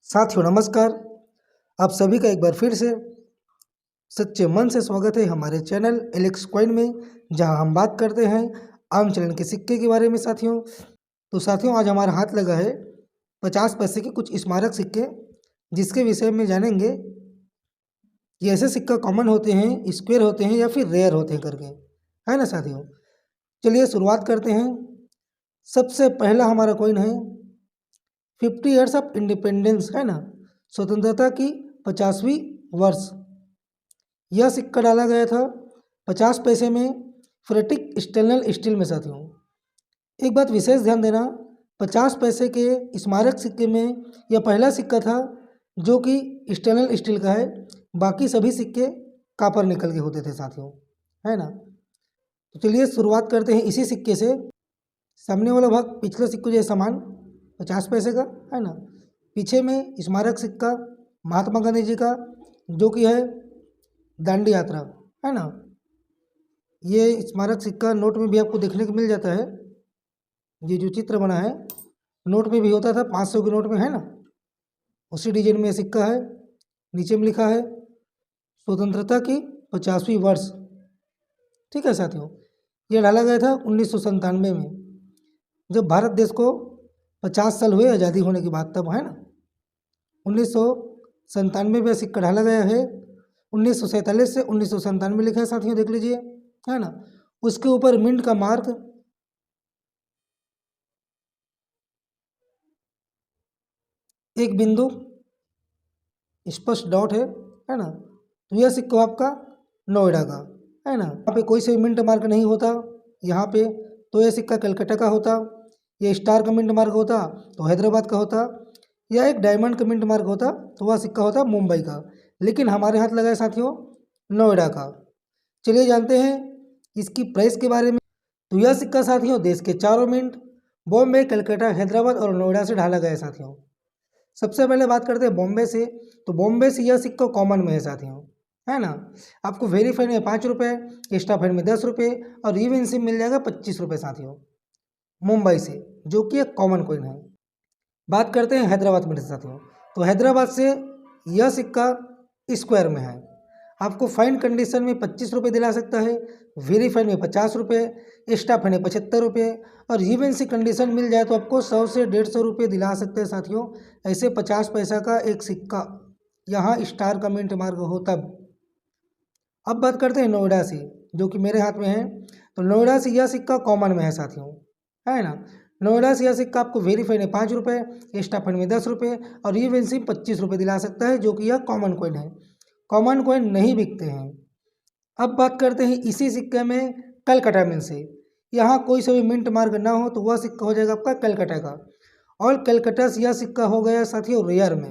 साथियों नमस्कार। आप सभी का एक बार फिर से सच्चे मन से स्वागत है हमारे चैनल एलेक्स कॉइन में, जहां हम बात करते हैं आम चलन के सिक्के के बारे में। साथियों आज हमारा हाथ लगा है 50 पैसे के कुछ स्मारक सिक्के, जिसके विषय में जानेंगे कि ऐसे सिक्का कॉमन होते हैं, स्क्वायर होते हैं या फिर रेयर होते हैं करके, है ना साथियों। चलिए शुरुआत करते हैं। सबसे पहला हमारा कॉइन है 50 ईयर्स ऑफ इंडिपेंडेंस, है ना, स्वतंत्रता की 50वीं वर्ष। यह सिक्का डाला गया था 50 पैसे में फेरेटिक स्टेनलेस स्टील में। साथियों एक बात विशेष ध्यान देना, 50 पैसे के स्मारक सिक्के में यह पहला सिक्का था जो कि स्टेनलेस स्टील का है। बाकी सभी सिक्के कापर निकल के होते थे साथियों, है ना। तो चलिए शुरुआत करते हैं इसी सिक्के से। सामने वाला भाग पिछले सिक्कों जैसा समान 50 पैसे का, है ना। पीछे में स्मारक सिक्का महात्मा गांधी जी का, जो कि है दांडी यात्रा, है ना। ये स्मारक सिक्का नोट में भी आपको देखने को मिल जाता है। ये जो चित्र बना है नोट में भी होता था, 500 के नोट में, है ना। उसी डिजाइन में सिक्का है। नीचे में लिखा है स्वतंत्रता की 50वीं वर्ष। ठीक है साथियों, ये डाला गया था 1997 में, जब भारत देश को 50 साल हुए आज़ादी होने की बात, तब, है ना। 1997 में सिक्का ढाला गया है। 1947 से 1997 लिखा है साथियों, देख लीजिए, है ना। उसके ऊपर मिंट का मार्क, एक बिंदु, स्पष्ट डॉट है ना। तो यह सिक्का आपका नोएडा का, है ना। यहाँ पे कोई से मिंट मार्क नहीं होता यहाँ पे, तो यह सिक्का कलकत्ता का होता। ये स्टार का मिंट मार्क होता तो हैदराबाद का होता, या एक डायमंड का मिंट मार्क होता तो वह सिक्का होता मुंबई का। लेकिन हमारे हाथ लगा है साथियों नोएडा का। चलिए जानते हैं इसकी प्राइस के बारे में। तो यह सिक्का साथियों देश के चारों मिंट बॉम्बे, कलकत्ता, हैदराबाद और नोएडा से ढाला गया है साथियों। सबसे पहले बात करते हैं बॉम्बे से। तो बॉम्बे से यह सिक्का कॉमन में है साथियों, है ना। आपको वेरीफाइड में 5 रुपये, एक्स्ट्रा फाइड में 10 रुपये और इवन सिम मिल जाएगा 25 रुपये साथियों, मुंबई से, जो कि एक कॉमन कॉइन है। बात करते हैं हैदराबाद में साथियों। तो हैदराबाद से यह सिक्का स्क्वायर में है। आपको फाइन कंडीशन में 25 रुपये दिला सकता है, वेरीफाइड में 50 रुपये, एक्स्ट्रा फाइन में 75 रुपये और इवन सी कंडीशन मिल जाए तो आपको 100 से 150 रुपये दिला सकते हैं साथियों। ऐसे 50 पैसा का एक सिक्का यहाँ स्टार का मिंट मार्क हो तब। अब बात करते हैं नोएडा से, जो कि मेरे हाथ में है। तो नोएडा से यह सिक्का कॉमन में है साथियों, है ना। नोएडा से यह सिक्का आपको वेरीफाइड में 5 रुपये, एक्स्ट्रा फंड में 10 रुपये और इवन सिम 25 रुपये दिला सकता है, जो कि यह कॉमन कॉइन है। कॉमन कॉइन नहीं बिकते हैं। अब बात करते हैं इसी सिक्के में कलकत्ता मिंट से। यहाँ कोई सा भी मिंट मार्क ना हो तो वह सिक्का हो जाएगा आपका कलकत्ता का। और कलकत्ता से यह सिक्का हो गया साथियों रेयर में।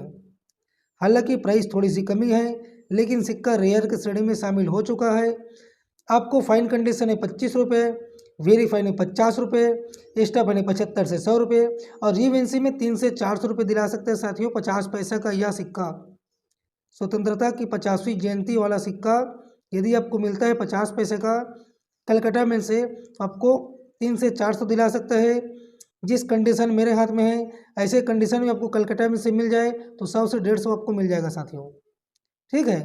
हालांकि प्राइस थोड़ी सी कमी है, लेकिन सिक्का रेयर की श्रेणी में शामिल हो चुका है। आपको फाइन कंडीशन है 25 रुपये, वेरीफाई में 50 रुपये, एक्स्ट्रा फाइन 75 से 100 रुपये और रीवेंसी में 300 से 400 रुपये दिला सकते हैं साथियों। 50 पैसा का यह सिक्का, स्वतंत्रता की 50वीं जयंती वाला सिक्का, यदि आपको मिलता है 50 पैसे का कलकत्ता में से, तो आपको 300 से 400 दिला सकता है। जिस कंडीशन मेरे हाथ में है, ऐसे कंडीशन में आपको कलकत्ता में से मिल जाए तो 100 से 150 आपको मिल जाएगा साथियों। ठीक है,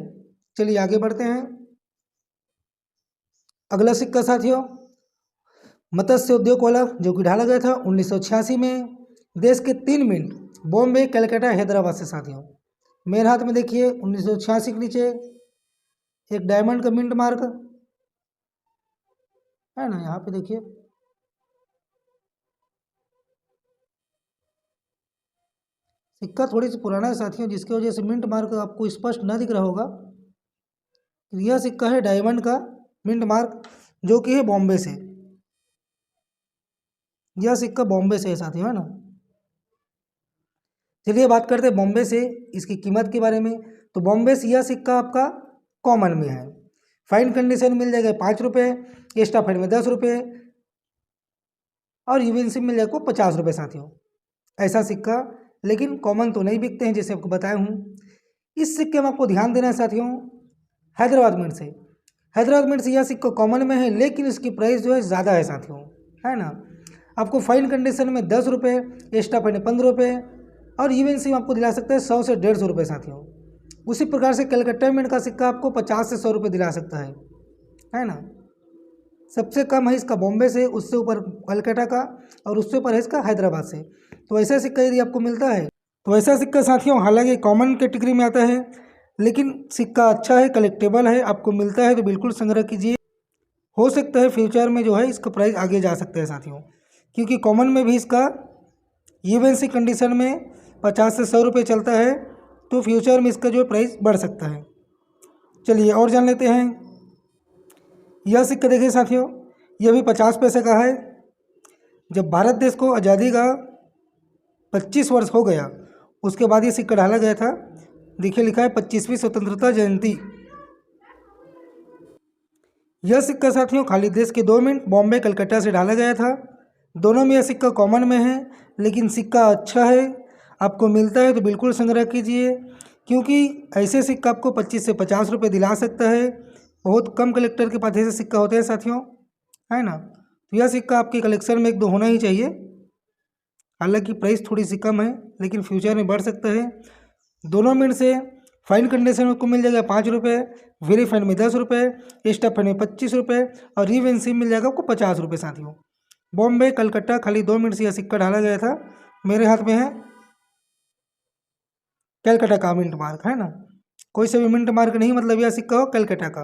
चलिए आगे बढ़ते हैं। अगला सिक्का साथियों मत्स्य उद्योग वाला, जो कि ढाला गया था 1986 में। देश के 3 मिंट बॉम्बे, कलकत्ता, हैदराबाद से साथियों। मेरे हाथ में देखिए 1986 के नीचे एक डायमंड का मिंट मार्क, है ना। यहाँ पे देखिए सिक्का थोड़ी सी पुराना है साथियों, जिसकी वजह से मिंट मार्क आपको स्पष्ट न दिख रहा होगा। यह सिक्का है डायमंड का मिंट मार्क, जो कि है बॉम्बे से। यह सिक्का बॉम्बे से है साथियों, है ना। चलिए बात करते हैं बॉम्बे से इसकी कीमत के बारे में। तो बॉम्बे से यह सिक्का आपका कॉमन में है। फाइन कंडीशन मिल जाएगा 5 रुपये, एक्स्ट्रा फाइन में 10 रुपये और यूविन सिम मिल जाएगा 50 रुपये साथियों। ऐसा सिक्का, लेकिन कॉमन तो नहीं बिकते हैं जैसे आपको बताया हूँ। इस सिक्के में आपको ध्यान देना है साथियों हैदराबाद मिंट से। हैदराबाद मिंट से यह सिक्का कॉमन में है, लेकिन इसकी प्राइस जो है ज़्यादा है साथियों, है ना। आपको फाइन कंडीशन में 10 रुपये, एक्स्ट्रा फाइन 15 रुपये और इवन सिम आपको दिला सकता है 100 से 150 रुपये साथियों। उसी प्रकार से कलकत्ता मिंट का सिक्का आपको 50 से 100 रुपये दिला सकता है ना। सबसे कम है इसका बॉम्बे से, उससे ऊपर कलकत्ता का, और उससे ऊपर है इसका हैदराबाद से। तो ऐसा सिक्का यदि आपको मिलता है तो ऐसा सिक्का साथियों हालांकि कॉमन कैटेगरी में आता है, लेकिन सिक्का अच्छा है, कलेक्टेबल है, आपको मिलता है तो बिल्कुल संग्रह कीजिए। हो सकता है फ्यूचर में जो है इसका प्राइस आगे जा सकता है साथियों, क्योंकि कॉमन में भी इसका इवन सी कंडीशन में 50 से 100 रुपये चलता है, तो फ्यूचर में इसका जो प्राइस बढ़ सकता है। चलिए और जान लेते हैं। यह सिक्का देखिए साथियों, यह भी 50 पैसे का है। जब भारत देश को आज़ादी का 25 वर्ष हो गया, उसके बाद ये सिक्का डाला गया था। देखिए लिखा है 25वीं स्वतंत्रता जयंती। यह सिक्का साथियों खाली देश के 2 मिनट बॉम्बे कलकत्ता से डाला गया था। दोनों में यह सिक्का कॉमन में है, लेकिन सिक्का अच्छा है, आपको मिलता है तो बिल्कुल संग्रह कीजिए, क्योंकि ऐसे सिक्का आपको 25 से 50 रुपये दिला सकता है। बहुत कम कलेक्टर के पास ऐसे सिक्का होते हैं साथियों, है ना। तो यह सिक्का आपके कलेक्शन में 1-2 होना ही चाहिए। हालांकि प्राइस थोड़ी सी कम है, लेकिन फ्यूचर में बढ़ सकता है। दोनों मिनट से फाइन कंडीशन में आपको मिल जाएगा 5 रुपये, वेरी फाइन में 10 रुपये, एक्स्ट्रा फाइन में 25 रुपये, और रिवेन सिम मिल जाएगा आपको 50 रुपये साथियों। बॉम्बे कलकत्ता खाली 2 मिनट से यह सिक्का डाला गया था। मेरे हाथ में है कलकत्ता का मिंट मार्क, है ना। कोई सा भी मिंट मार्क नहीं, मतलब यह सिक्का हो कलकत्ता का,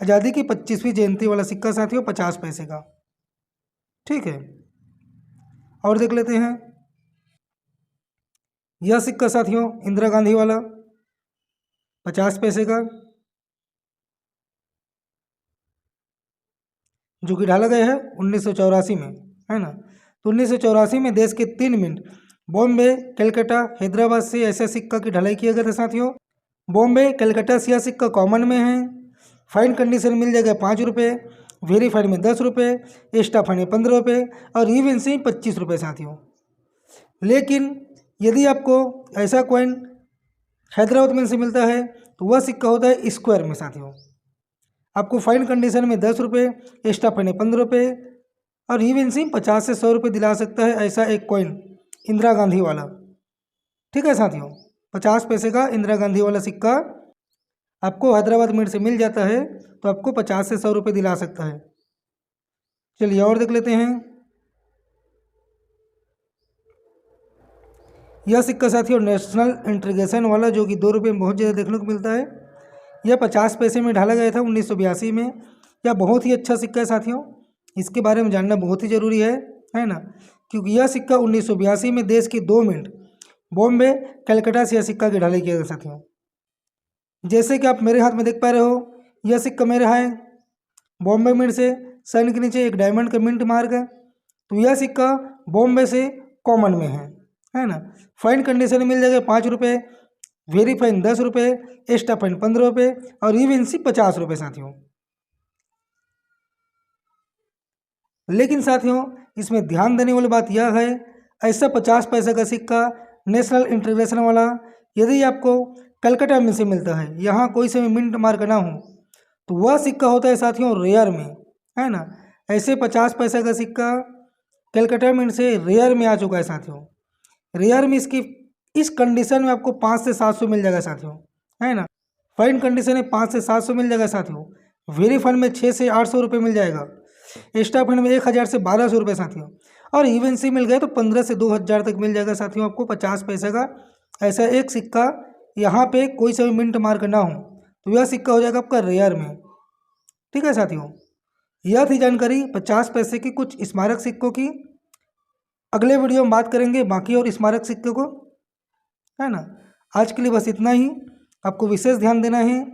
आज़ादी की 25वीं जयंती वाला सिक्का साथियों, 50 पैसे का। ठीक है, और देख लेते हैं। यह सिक्का साथियों इंदिरा गांधी वाला 50 पैसे का, जो कि डाला गया है 1984 में, है ना। तो 1984 में देश के 3 मिनट बॉम्बे कलकत्ता हैदराबाद से ऐसे सिक्का की ढलाई किया गया था साथियों। बॉम्बे कलकत्ता से यह सिक्का कॉमन में है। फाइन कंडीशन मिल जाएगा 5 रुपये, वेरी फाइन में 10 रुपये, एक्स्ट्रा फाइन में 15 रुपये, और इवन से 25 रुपये साथियों। लेकिन यदि आपको ऐसा कॉइन हैदराबाद में से मिलता है तो वह सिक्का होता है स्क्वायर में साथियों। आपको फाइन कंडीशन में 10 रुपये, एक्स्ट्रा फाइन में 15 रुपये, और इवन से 50 से 100 रुपये दिला सकता है ऐसा एक कॉइन इंदिरा गांधी वाला। ठीक है साथियों, 50 पैसे का इंदिरा गांधी वाला सिक्का आपको हैदराबाद मिंट से मिल जाता है, तो आपको 50 से 100 रुपये दिला सकता है। चलिए और देख लेते हैं। यह सिक्का साथियों नेशनल इंटीग्रेशन वाला, जो कि 2 रुपये में बहुत ज़्यादा देखने को मिलता है। यह 50 पैसे में ढाला गया था 1982 में। यह बहुत ही अच्छा सिक्का है साथियों, इसके बारे में जानना बहुत ही ज़रूरी है ना, क्योंकि यह सिक्का 1982 में देश के 2 मिनट बॉम्बे कलकत्ता से यह सिक्का की ढलाई किया गया साथियों। जैसे कि आप मेरे हाथ में देख पा रहे हो, यह सिक्का मेरा है बॉम्बे मिंट से, सन के नीचे एक डायमंड का मिंट मार्क है। तो यह सिक्का बॉम्बे से कॉमन में है ना। फाइन कंडीशन में मिल जाएगा 5 रुपये, वेरी फाइन 10 रुपये, एक्स्ट्रा फाइन 15 रुपये, और इवन सी 50 रुपये साथियों। लेकिन साथियों इसमें ध्यान देने वाली बात यह है, ऐसा 50 पैसे का सिक्का नेशनल इंटीग्रेशन वाला यदि आपको कलकत्ता में से मिलता है, यहाँ कोई से भी मिंट मार्क ना हो, तो वह सिक्का होता है साथियों रेयर में, है ना। ऐसे 50 पैसे का सिक्का कलकत्ता मिंट से रेयर में आ चुका है साथियों। रेयर में इसकी इस कंडीशन में आपको 5 से 700 मिल जाएगा साथियों, है ना। फाइन कंडीशन में 5 से 700 मिल जाएगा साथियों। वेरी फाइन में 6 से 800 रुपये मिल जाएगा। एक्स्ट्रा फाइन में 1000 से 1200 रुपये साथियों, और इवन सी मिल गए तो 15 से 2000 तक मिल जाएगा साथियों आपको 50 पैसे का ऐसा एक सिक्का। यहाँ पे कोई सा भी मिंट मार्क ना हो, तो यह सिक्का हो जाएगा आपका रेयर में। ठीक है साथियों, यह थी जानकारी 50 पैसे की कुछ स्मारक सिक्कों की। अगले वीडियो में बात करेंगे बाकी और स्मारक सिक्कों को, है ना। आज के लिए बस इतना ही। आपको विशेष ध्यान देना है,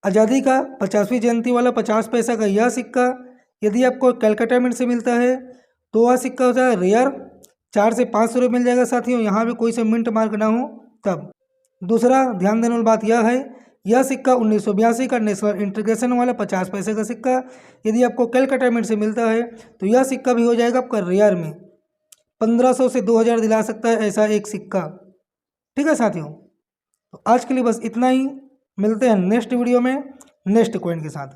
आज़ादी का 50वीं जयंती वाला 50 पैसा का यह सिक्का यदि आपको कलकत्ता मिंट से मिलता है तो वह सिक्का होता है रेयर, 4 से 500 रुपये मिल जाएगा साथियों, यहाँ भी कोई सा मिंट मार्क ना हो तब। दूसरा ध्यान देने वाली बात यह है, यह सिक्का 1982 का नेशनल इंटीग्रेशन वाला 50 पैसे का सिक्का यदि आपको कलकत्ता मिंट से मिलता है तो यह सिक्का भी हो जाएगा आपका रेयर में। 1500 से 2000 दिला सकता है ऐसा एक सिक्का। ठीक है साथियों, तो आज के लिए बस इतना ही। मिलते हैं नेक्स्ट वीडियो में नेक्स्ट कॉइन के साथ।